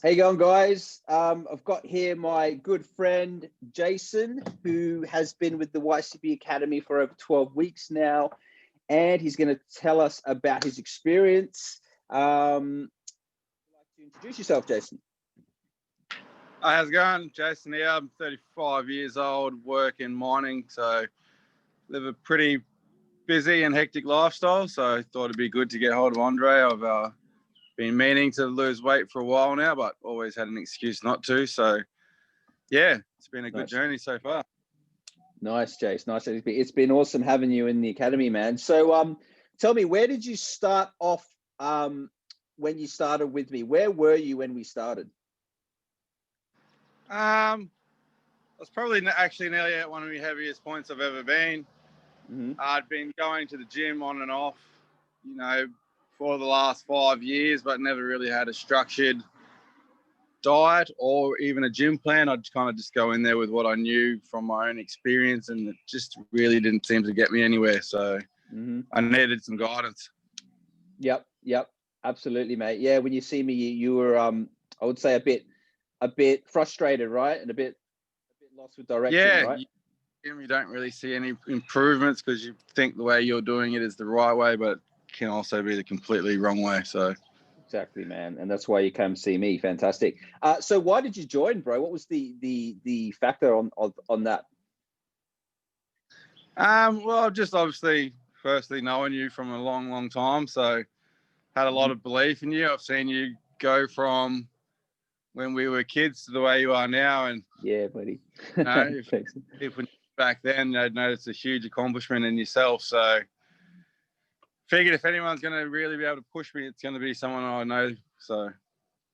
How you going, guys? I've got here my good friend Jason, who has been with the YCBA Academy for over 12 weeks now, and he's going to tell us about his experience. Would you like to introduce yourself, Jason? Hi, how's it going? Jason here. I'm 35 years old, work in mining, so live a pretty busy and hectic lifestyle. So I thought it'd be good to get hold of Andre. I've been meaning to lose weight for a while now, but always had an excuse not to. So yeah, it's been a good journey so far. Nice, Jace. Nice. It's been awesome having you in the academy, man. So tell me, where did you start off when you started with me? Where were you when we started? I was probably actually nearly at one of the heaviest points I've ever been. Mm-hmm. I'd been going to the gym on and off, for the last 5 years, but never really had a structured diet or even a gym plan. I'd kind of just go in there with what I knew from my own experience, and it just really didn't seem to get me anywhere. So I needed some guidance. Yep, absolutely, mate. Yeah, when you see me, you were I would say a bit frustrated, right, and a bit lost with direction, right? You don't really see any improvements because you think the way you're doing it is the right way, but it can also be the completely wrong way. So exactly, man, and that's why you come see me. Fantastic. So why did you join, bro? What was the factor on that? Well, just obviously, firstly knowing you from a long time, so had a lot of belief in you. I've seen you go from when we were kids to the way you are now, and yeah, buddy. People back then, they'd notice a huge accomplishment in yourself. So figured if anyone's going to really be able to push me, it's going to be someone I know. So,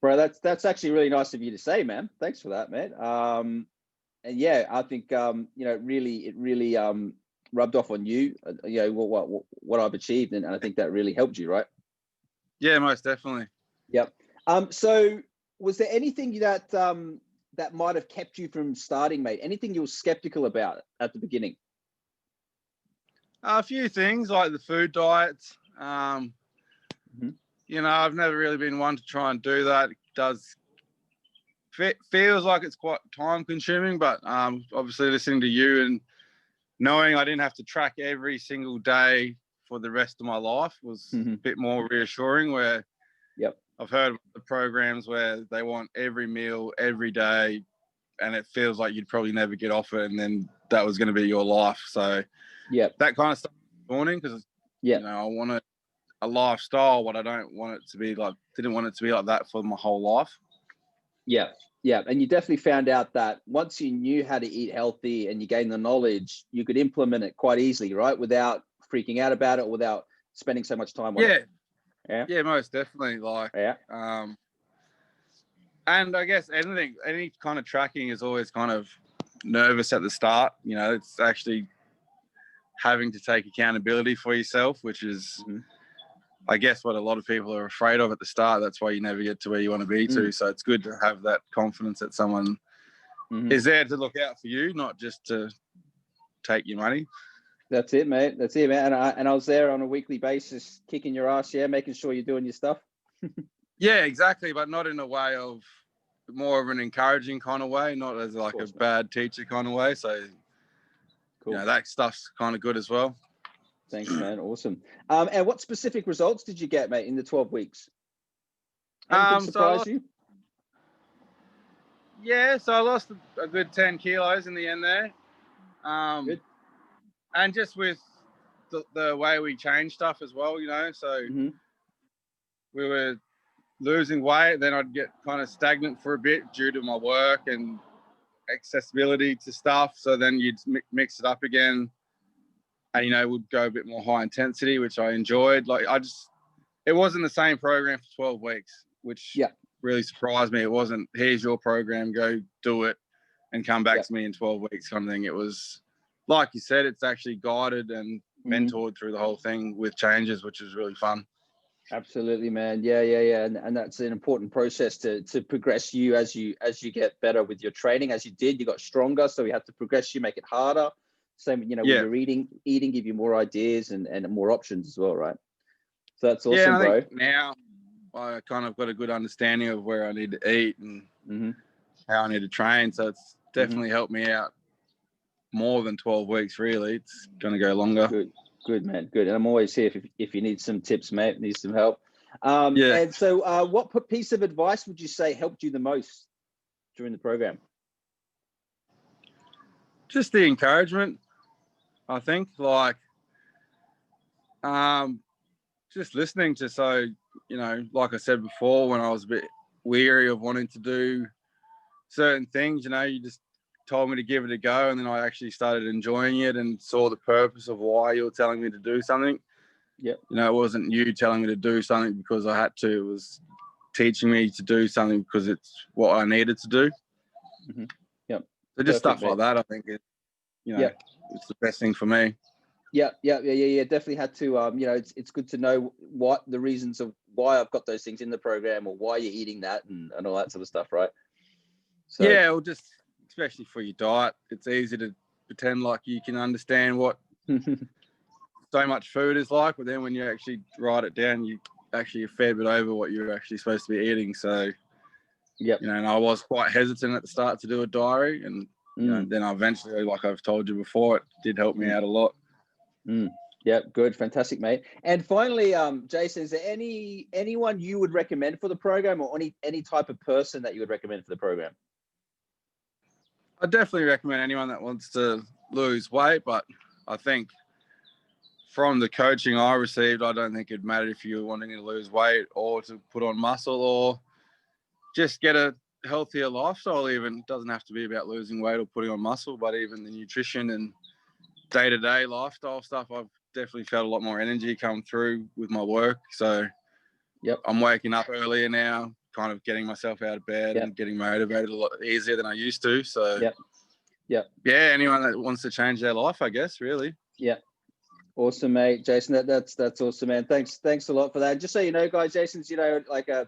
bro, that's actually really nice of you to say, man. Thanks for that, man. And yeah, I think it really rubbed off on you. What I've achieved, and I think that really helped you, right? Yeah, most definitely. Yep. So was there anything that might have kept you from starting, mate? Anything you were skeptical about at the beginning? A few things like the food diets. I've never really been one to try and do that. It feels like it's quite time consuming, but obviously listening to you and knowing I didn't have to track every single day for the rest of my life was a bit more reassuring, where I've heard the programs where they want every meal every day, and it feels like you'd probably never get off it, and then that was going to be your life. So that kind of stuff this morning, because I want a lifestyle, but I don't want it to be like, didn't want it to be like that for my whole life. Yeah. And you definitely found out that once you knew how to eat healthy and you gained the knowledge, you could implement it quite easily, right? Without freaking out about it, without spending so much time on it. Yeah, most definitely. And I guess any kind of tracking is always kind of nervous at the start. It's actually having to take accountability for yourself, which is, I guess, what a lot of people are afraid of at the start. That's why you never get to where you want to be to. So it's good to have that confidence that someone is there to look out for you, not just to take your money. That's it, mate. That's it, man. And I was there on a weekly basis, kicking your ass, making sure you're doing your stuff. Yeah, exactly, but not in a way of more of an encouraging kind of way, not as like a bad teacher kind of way. So, cool. That stuff's kind of good as well. Thanks, man. Awesome. And what specific results did you get, mate, in the 12 weeks? Anything surprise you? Yeah, so I lost a good 10 kilos in the end there. Good. And just with the way we change stuff as well, so we were losing weight, then I'd get kind of stagnant for a bit due to my work and accessibility to stuff. So then you'd mix it up again and, would go a bit more high intensity, which I enjoyed. It wasn't the same program for 12 weeks, which really surprised me. It wasn't, here's your program, go do it and come back to me in 12 weeks kind of thing. It was, like you said, it's actually guided and mentored through the whole thing with changes, which is really fun. Absolutely, man. Yeah. And that's an important process to progress you as you get better with your training. As you did, you got stronger. So we have to progress you, make it harder. Same, when you're eating, give you more ideas and more options as well, right? So that's awesome, bro. I kind of got a good understanding of where I need to eat and how I need to train. So it's definitely helped me out more than 12 weeks, really. It's going to go longer. Good, man. Good. And I'm always here if you need some tips, mate, need some help. Yeah. And so what piece of advice would you say helped you the most during the program? Just the encouragement, I think. Like, just listening to, so, you know, like I said before, when I was a bit weary of wanting to do certain things, you know, you just told me to give it a go, and then I actually started enjoying it and saw the purpose of why you were telling me to do something. Yep. You know, it wasn't you telling me to do something because I had to. It was teaching me to do something because it's what I needed to do. Yep. So just stuff like that, I think, you know, it's the best thing for me. Yeah. Definitely had to. You know, it's good to know what the reasons of why I've got those things in the program, or why you're eating that, and all that sort of stuff, right? So, yeah, or just especially for your diet, it's easy to pretend like you can understand what so much food is like, but then when you actually write it down, you actually a fair bit over what you're actually supposed to be eating. So, you know, and I was quite hesitant at the start to do a diary, and you know, then eventually, like I've told you before, it did help me out a lot. Yeah, good, fantastic, mate. And finally, Jason, is there anyone you would recommend for the program, or any type of person that you would recommend for the program? I definitely recommend anyone that wants to lose weight, but I think from the coaching I received, I don't think it'd matter if you're wanting to lose weight or to put on muscle or just get a healthier lifestyle. Even it doesn't have to be about losing weight or putting on muscle, but even the nutrition and day-to-day lifestyle stuff, I've definitely felt a lot more energy come through with my work. So I'm waking up earlier now, kind of getting myself out of bed and getting motivated a lot easier than I used to. So yeah, anyone that wants to change their life, I guess, really. Yeah. Awesome, mate. Jason, that's awesome, man. Thanks a lot for that. Just so you know, guys, Jason's, you know, like a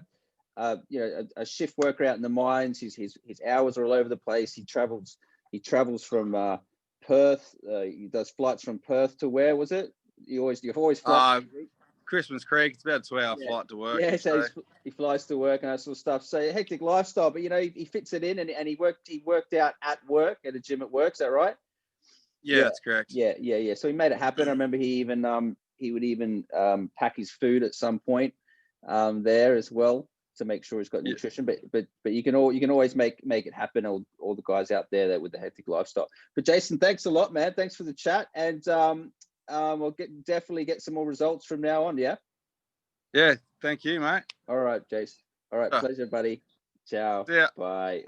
shift worker out in the mines. His hours are all over the place. He travels from Perth. He does flights from Perth to where was it? You've always flight. Christmas Creek. It's about a 2-hour flight to work. Yeah, so he flies to work and that sort of stuff. So hectic lifestyle, but you know, he fits it in, and he worked out at work at a gym at work. Is that right? Yeah, that's correct. Yeah. So he made it happen. I remember he would even pack his food at some point there as well to make sure he's got nutrition. But you can always make it happen. All the guys out there with the hectic lifestyle. But Jason, thanks a lot, man. Thanks for the chat, and we'll definitely get some more results from now on. Yeah. Yeah. Thank you, mate. All right, Jason. All right, pleasure, buddy. Ciao. Yeah. Bye.